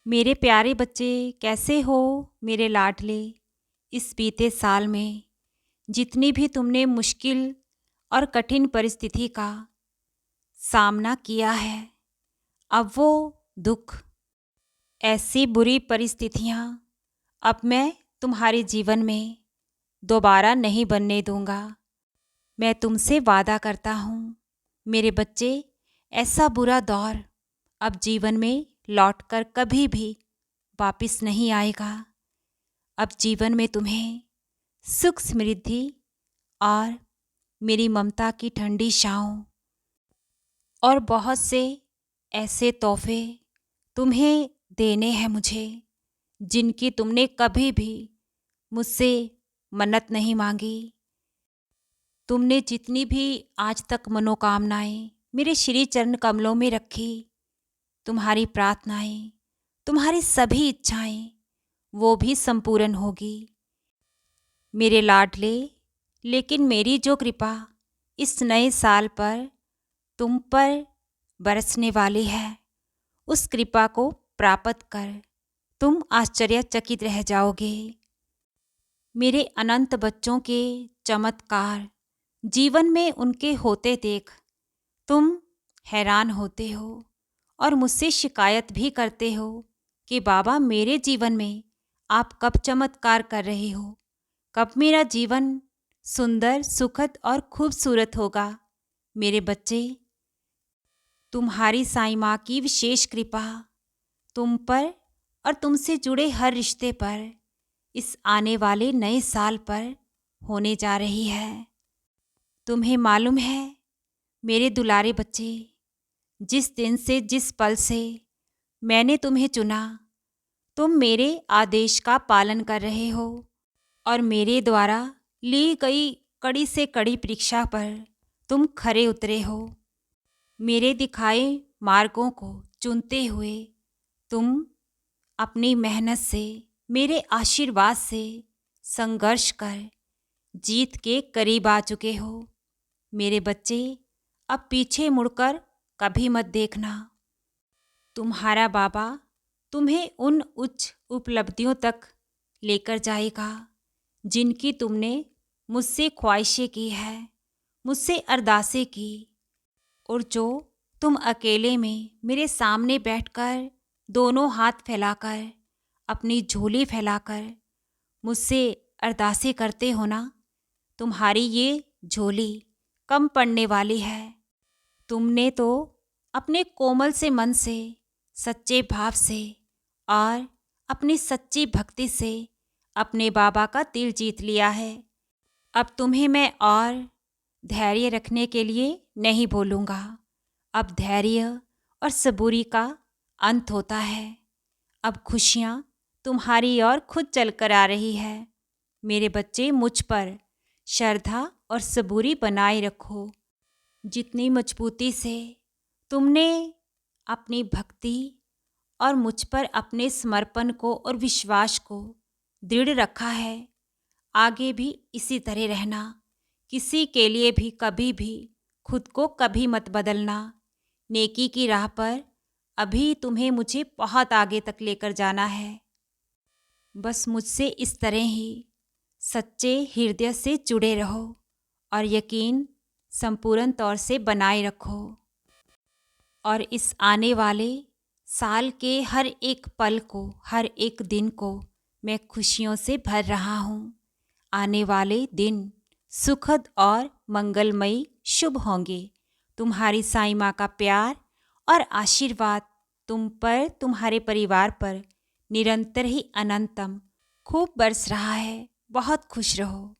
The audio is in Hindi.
मेरे प्यारे बच्चे, कैसे हो मेरे लाडले। इस बीते साल में जितनी भी तुमने मुश्किल और कठिन परिस्थिति का सामना किया है, अब वो दुख, ऐसी बुरी परिस्थितियाँ अब मैं तुम्हारे जीवन में दोबारा नहीं बनने दूंगा। मैं तुमसे वादा करता हूँ मेरे बच्चे, ऐसा बुरा दौर अब जीवन में लौटकर कभी भी वापिस नहीं आएगा। अब जीवन में तुम्हें सुख समृद्धि और मेरी ममता की ठंडी छाँव और बहुत से ऐसे तोहफे तुम्हें देने हैं मुझे, जिनकी तुमने कभी भी मुझसे मन्नत नहीं मांगी। तुमने जितनी भी आज तक मनोकामनाएं मेरे श्री चरण कमलों में रखी, तुम्हारी प्रार्थनाएं, तुम्हारी सभी इच्छाएं वो भी संपूर्ण होगी मेरे लाडले। लेकिन मेरी जो कृपा इस नए साल पर तुम पर बरसने वाली है, उस कृपा को प्राप्त कर तुम आश्चर्यचकित रह जाओगे। मेरे अनंत बच्चों के चमत्कार जीवन में उनके होते देख तुम हैरान होते हो और मुझसे शिकायत भी करते हो कि बाबा, मेरे जीवन में आप कब चमत्कार कर रहे हो, कब मेरा जीवन सुंदर, सुखद और खूबसूरत होगा। मेरे बच्चे, तुम्हारी साईं माँ की विशेष कृपा तुम पर और तुमसे जुड़े हर रिश्ते पर इस आने वाले नए साल पर होने जा रही है। तुम्हें मालूम है मेरे दुलारे बच्चे, जिस दिन से, जिस पल से मैंने तुम्हें चुना, तुम मेरे आदेश का पालन कर रहे हो और मेरे द्वारा ली गई कड़ी से कड़ी परीक्षा पर तुम खरे उतरे हो। मेरे दिखाए मार्गों को चुनते हुए तुम अपनी मेहनत से, मेरे आशीर्वाद से संघर्ष कर जीत के करीब आ चुके हो। मेरे बच्चे, अब पीछे मुड़कर कभी मत देखना। तुम्हारा बाबा तुम्हें उन उच्च उपलब्धियों तक लेकर जाएगा जिनकी तुमने मुझसे ख्वाहिशें की है, मुझसे अरदासें की, और जो तुम अकेले में मेरे सामने बैठकर दोनों हाथ फैलाकर, अपनी झोली फैलाकर मुझसे अरदासें करते हो ना, तुम्हारी ये झोली कम पड़ने वाली है। तुमने तो अपने कोमल से मन से, सच्चे भाव से और अपनी सच्ची भक्ति से अपने बाबा का दिल जीत लिया है। अब तुम्हें मैं और धैर्य रखने के लिए नहीं बोलूँगा। अब धैर्य और सबूरी का अंत होता है। अब खुशियाँ तुम्हारी ओर खुद चल कर आ रही है। मेरे बच्चे, मुझ पर श्रद्धा और सबूरी बनाए रखो। जितनी मजबूती से तुमने अपनी भक्ति और मुझ पर अपने समर्पण को और विश्वास को दृढ़ रखा है, आगे भी इसी तरह रहना। किसी के लिए भी कभी भी खुद को कभी मत बदलना। नेकी की राह पर अभी तुम्हें मुझे बहुत आगे तक लेकर जाना है। बस मुझसे इस तरह ही सच्चे हृदय से जुड़े रहो और यकीन संपूर्ण तौर से बनाए रखो। और इस आने वाले साल के हर एक पल को, हर एक दिन को मैं खुशियों से भर रहा हूँ। आने वाले दिन सुखद और मंगलमयी शुभ होंगे। तुम्हारी साईं माँ का प्यार और आशीर्वाद तुम पर, तुम्हारे परिवार पर निरंतर ही अनंतम खूब बरस रहा है। बहुत खुश रहो।